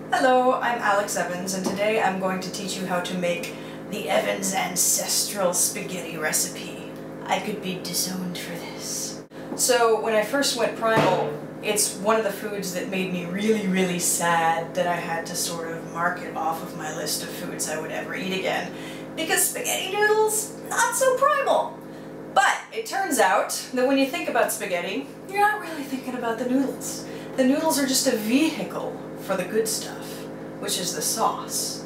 Hello, I'm Alex Evans, and today I'm going to teach you how to make the Evans Ancestral Spaghetti recipe. I could be disowned for this. So when I first went Primal, it's one of the foods that made me really sad that I had to sort of mark it off of my list of foods I would ever eat again, because spaghetti noodles, not so primal. But it turns out that when you think about spaghetti, you're not really thinking about the noodles. The noodles are just a vehicle for the good stuff, which is the sauce.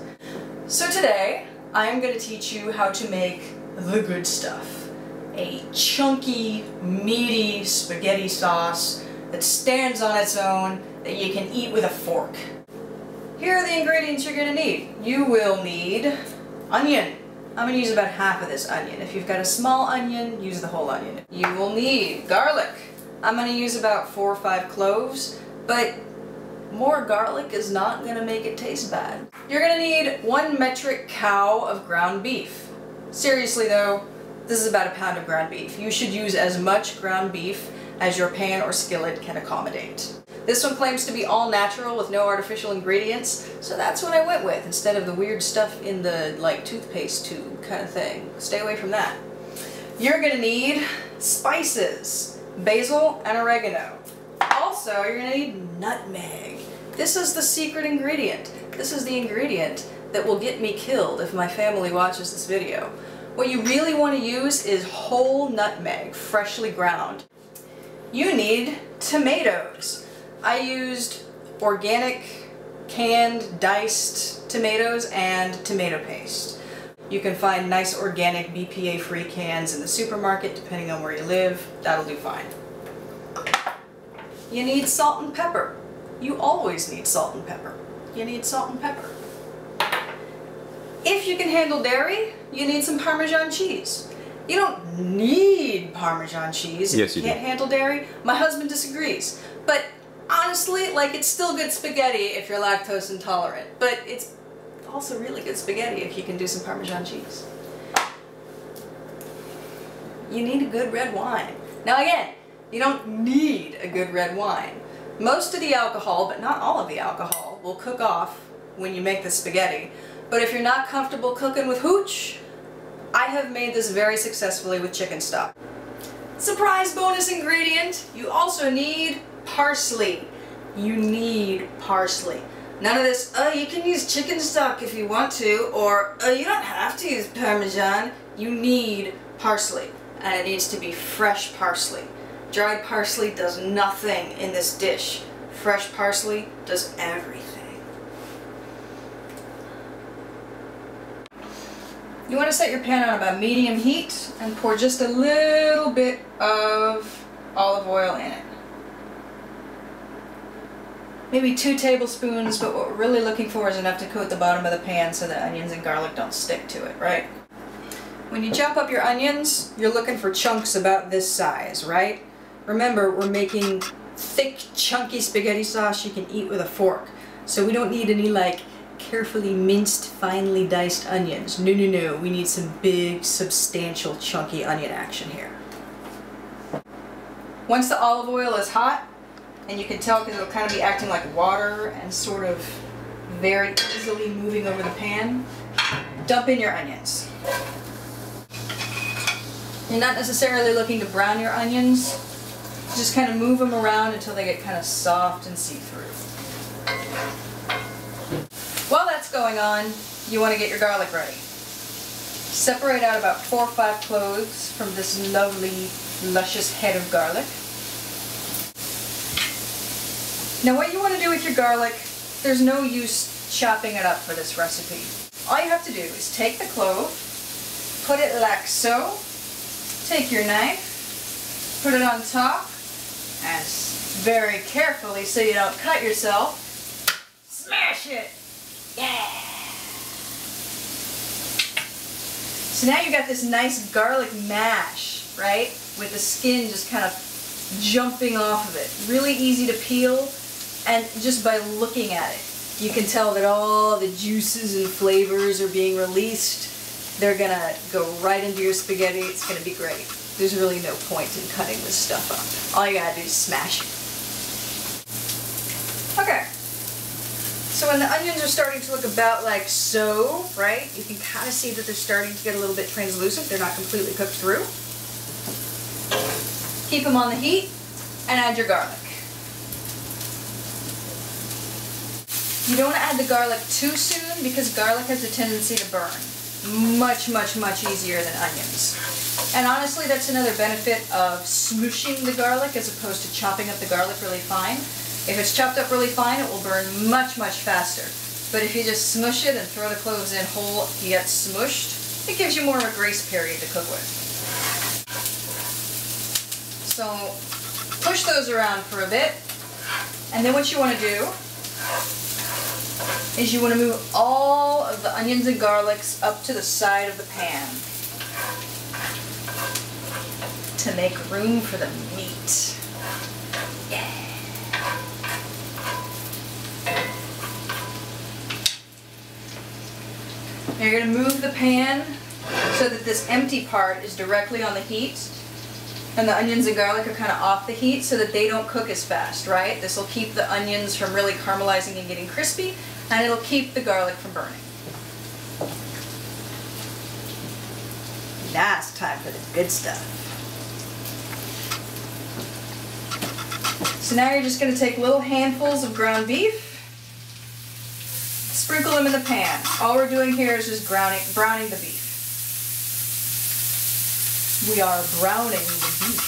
So today, I'm going to teach you how to make the good stuff. A chunky, meaty spaghetti sauce that stands on its own, that you can eat with a fork. Here are the ingredients you're going to need. You will need onion. I'm going to use about half of this onion. If you've got a small onion, use the whole onion. You will need garlic. I'm going to use about 4 or 5 cloves, but more garlic is not going to make it taste bad. You're going to need 1 metric cow of ground beef. Seriously though, this is about a pound of ground beef. You should use as much ground beef as your pan or skillet can accommodate. This one claims to be all natural with no artificial ingredients, so that's what I went with instead of the weird stuff in the like toothpaste tube kind of thing. Stay away from that. You're going to need spices, basil and oregano. Also, you're going to need nutmeg. This is the secret ingredient. This is the ingredient that will get me killed if my family watches this video. What you really want to use is whole nutmeg, freshly ground. You need tomatoes. I used organic, canned, diced tomatoes and tomato paste. You can find nice organic BPA-free cans in the supermarket depending on where you live. That'll do fine. You need salt and pepper. You always need salt and pepper. You need salt and pepper. If you can handle dairy, you need some Parmesan cheese. You don't need Parmesan cheese if you can't handle dairy. My husband disagrees. But honestly, like, it's still good spaghetti if you're lactose intolerant. But it's also really good spaghetti if you can do some Parmesan cheese. You need a good red wine. Now again, you don't need a good red wine. Most of the alcohol, but not all of the alcohol, will cook off when you make the spaghetti. But if you're not comfortable cooking with hooch, I have made this very successfully with chicken stock. Surprise bonus ingredient, you also need parsley. You need parsley. None of this, oh, you can use chicken stock if you want to, or oh, you don't have to use Parmesan. You need parsley, and it needs to be fresh parsley. Dried parsley does nothing in this dish. Fresh parsley does everything. You want to set your pan on about medium heat and pour just a little bit of olive oil in it. Maybe 2 tablespoons, but what we're really looking for is enough to coat the bottom of the pan so the onions and garlic don't stick to it, right? When you chop up your onions, you're looking for chunks about this size, right? Remember, we're making thick, chunky spaghetti sauce you can eat with a fork. So we don't need any, like, carefully minced, finely diced onions. No. We need some big, substantial, chunky onion action here. Once the olive oil is hot, and you can tell because it'll kind of be acting like water and sort of very easily moving over the pan, dump in your onions. You're not necessarily looking to brown your onions. Just kind of move them around until they get kind of soft and see-through. While that's going on, you want to get your garlic ready. Separate out about 4 or 5 cloves from this lovely, luscious head of garlic. Now what you want to do with your garlic, there's no use chopping it up for this recipe. All you have to do is take the clove, put it like so, take your knife, put it on top, and very carefully so you don't cut yourself, smash it! Yeah! So now you got this nice garlic mash, right? With the skin just kind of jumping off of it. Really easy to peel, and just by looking at it, you can tell that all the juices and flavors are being released. They're gonna go right into your spaghetti. It's gonna be great. There's really no point in cutting this stuff up. All you gotta do is smash it. Okay. So when the onions are starting to look about like so, right, you can kind of see that they're starting to get a little bit translucent. They're not completely cooked through. Keep them on the heat and add your garlic. You don't want to add the garlic too soon because garlic has a tendency to burn. Much, much, much easier than onions. And honestly, that's another benefit of smooshing the garlic as opposed to chopping up the garlic really fine. If it's chopped up really fine, it will burn much, much faster. But if you just smush it and throw the cloves in whole, yet smushed, it gives you more of a grace period to cook with. So push those around for a bit, and then what you want to do is you want to move all of the onions and garlics up to the side of the pan to make room for the meat. Yeah. Now you're going to move the pan so that this empty part is directly on the heat, and the onions and garlic are kind of off the heat so that they don't cook as fast, right? This will keep the onions from really caramelizing and getting crispy, and it'll keep the garlic from burning. Now it's time for the good stuff. So now you're just going to take little handfuls of ground beef, sprinkle them in the pan. All we're doing here is just browning the beef. We are browning the beef.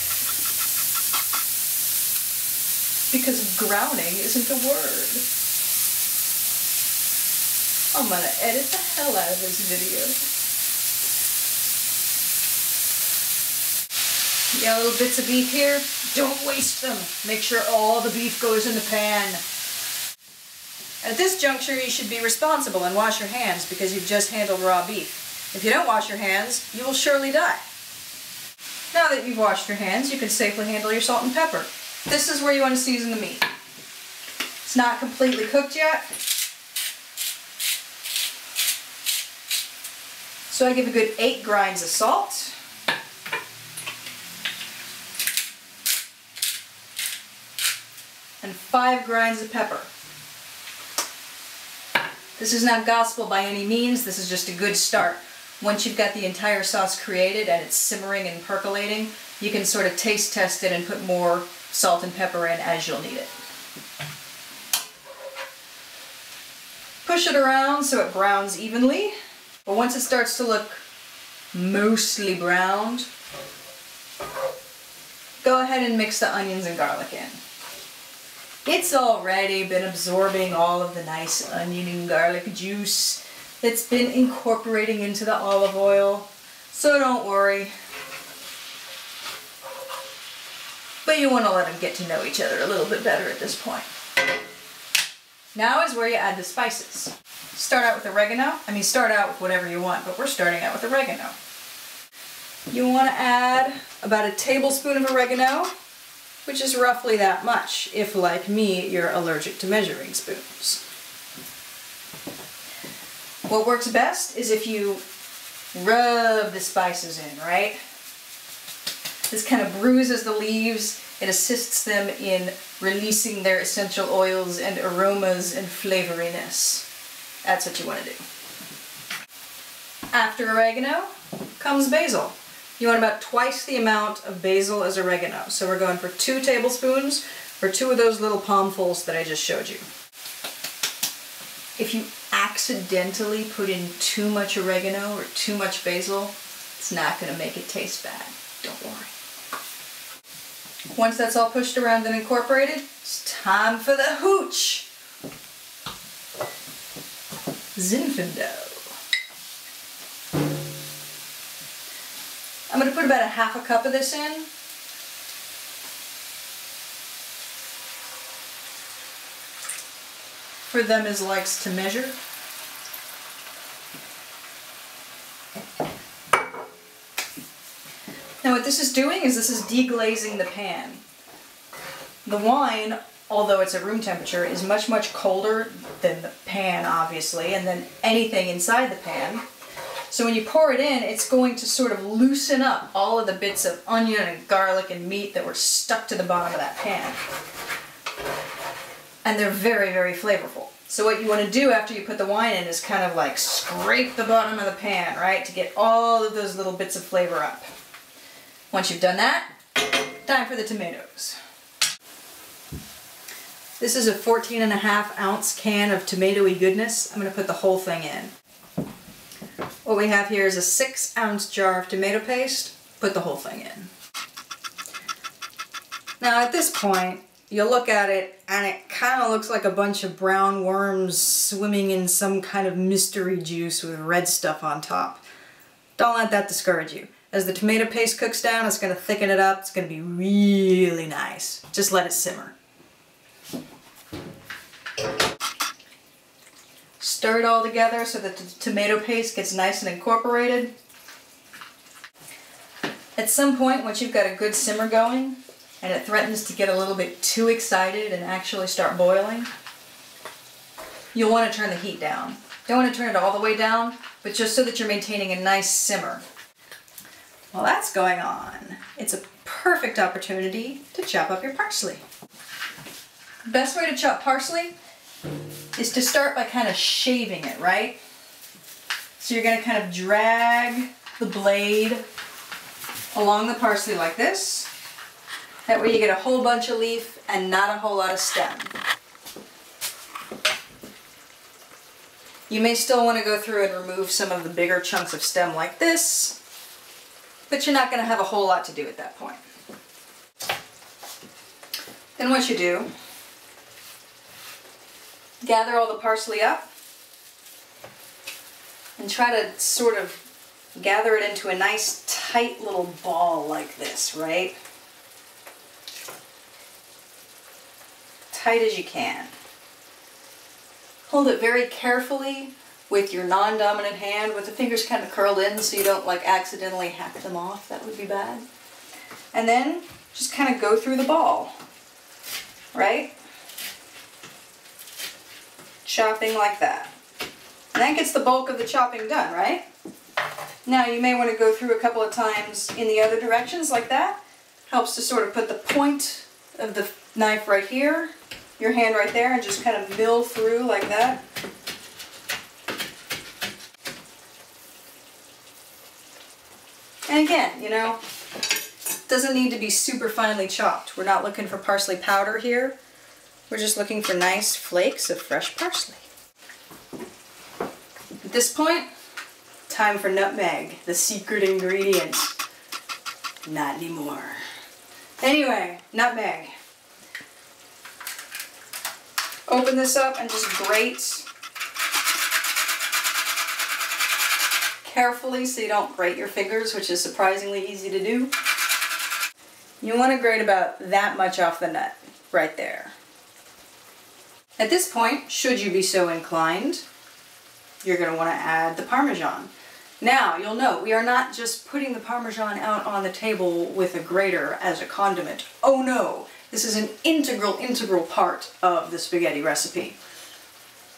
Because browning isn't a word. I'm gonna edit the hell out of this video. You got little bits of beef here? Don't waste them. Make sure all the beef goes in the pan. At this juncture, you should be responsible and wash your hands because you've just handled raw beef. If you don't wash your hands, you will surely die. Now that you've washed your hands, you can safely handle your salt and pepper. This is where you want to season the meat. It's not completely cooked yet, so I give a good 8 grinds of salt. And 5 grinds of pepper. This is not gospel by any means, this is just a good start. Once you've got the entire sauce created and it's simmering and percolating, you can sort of taste test it and put more salt and pepper in as you'll need it. Push it around so it browns evenly, but once it starts to look mostly browned, go ahead and mix the onions and garlic in. It's already been absorbing all of the nice onion and garlic juice that's been incorporating into the olive oil, so don't worry. But you want to let them get to know each other a little bit better at this point. Now is where you add the spices. Start out with oregano. Start out with whatever you want, but we're starting out with oregano. You want to add about a tablespoon of oregano, which is roughly that much, if like me, you're allergic to measuring spoons. What works best is if you rub the spices in, right? This kind of bruises the leaves, it assists them in releasing their essential oils and aromas and flavoriness. That's what you want to do. After oregano comes basil. You want about twice the amount of basil as oregano. So we're going for 2 tablespoons for 2 of those little palmfuls that I just showed you. If you accidentally put in too much oregano or too much basil, it's not going to make it taste bad. Don't worry. Once that's all pushed around and incorporated, it's time for the hooch. Zinfandel. I'm going to put about a half a cup of this in. For them as likes to measure. Now what this is doing is this is deglazing the pan. The wine, although it's at room temperature, is much, much colder than the pan, obviously, and then anything inside the pan. So when you pour it in, it's going to sort of loosen up all of the bits of onion and garlic and meat that were stuck to the bottom of that pan. And they're very, very flavorful. So what you want to do after you put the wine in is kind of like scrape the bottom of the pan, right? To get all of those little bits of flavor up. Once you've done that, time for the tomatoes. This is a 14.5 ounce can of tomatoey goodness. I'm going to put the whole thing in. What we have here is a 6 ounce jar of tomato paste. Put the whole thing in. Now at this point, you look at it and it kind of looks like a bunch of brown worms swimming in some kind of mystery juice with red stuff on top. Don't let that discourage you. As the tomato paste cooks down, it's going to thicken it up. It's going to be really nice. Just let it simmer. Stir it all together so that the tomato paste gets nice and incorporated. At some point, once you've got a good simmer going, and it threatens to get a little bit too excited and actually start boiling, you'll want to turn the heat down. Don't want to turn it all the way down, but just so that you're maintaining a nice simmer. While that's going on, it's a perfect opportunity to chop up your parsley. The best way to chop parsley is to start by kind of shaving it, right? So you're going to kind of drag the blade along the parsley like this. That way you get a whole bunch of leaf and not a whole lot of stem. You may still want to go through and remove some of the bigger chunks of stem like this, but you're not going to have a whole lot to do at that point. Then what you do, gather all the parsley up and try to sort of gather it into a nice tight little ball like this, right? Tight as you can. Hold it very carefully with your non-dominant hand with the fingers kind of curled in so you don't like accidentally hack them off. That would be bad. And then just kind of go through the ball, right? Chopping like that. And that gets the bulk of the chopping done, right? Now you may want to go through a couple of times in the other directions like that. Helps to sort of put the point of the knife right here, your hand right there, and just kind of mill through like that. And again, you know, it doesn't need to be super finely chopped. We're not looking for parsley powder here. We're just looking for nice flakes of fresh parsley. At this point, time for nutmeg, the secret ingredient. Not anymore. Anyway, nutmeg. Open this up and just grate carefully so you don't grate your fingers, which is surprisingly easy to do. You want to grate about that much off the nut, right there. At this point, should you be so inclined, you're going to want to add the Parmesan. Now, you'll note, we are not just putting the Parmesan out on the table with a grater as a condiment. Oh no! This is an integral part of the spaghetti recipe.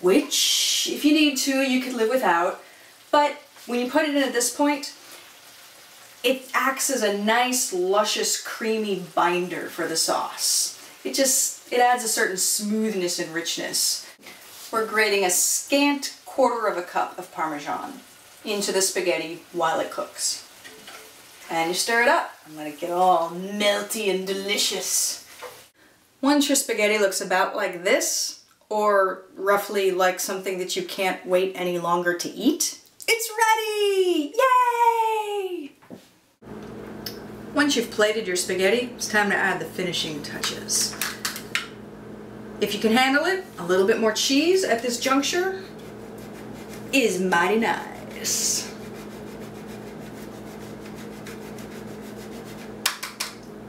Which, if you need to, you could live without. But when you put it in at this point, it acts as a nice, luscious, creamy binder for the sauce. It adds a certain smoothness and richness. We're grating a scant 1/4 cup of Parmesan into the spaghetti while it cooks. And you stir it up and let it get all melty and delicious. Once your spaghetti looks about like this, or roughly like something that you can't wait any longer to eat, it's ready! Yay! Once you've plated your spaghetti, it's time to add the finishing touches. If you can handle it, a little bit more cheese at this juncture is mighty nice.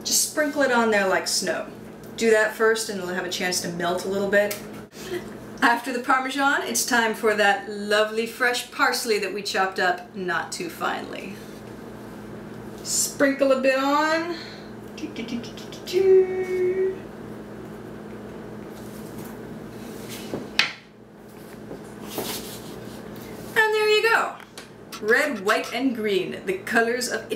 Just sprinkle it on there like snow. Do that first and it'll have a chance to melt a little bit. After the Parmesan, it's time for that lovely fresh parsley that we chopped up not too finely. Sprinkle a bit on. And there you go. Red, white, and green, the colors of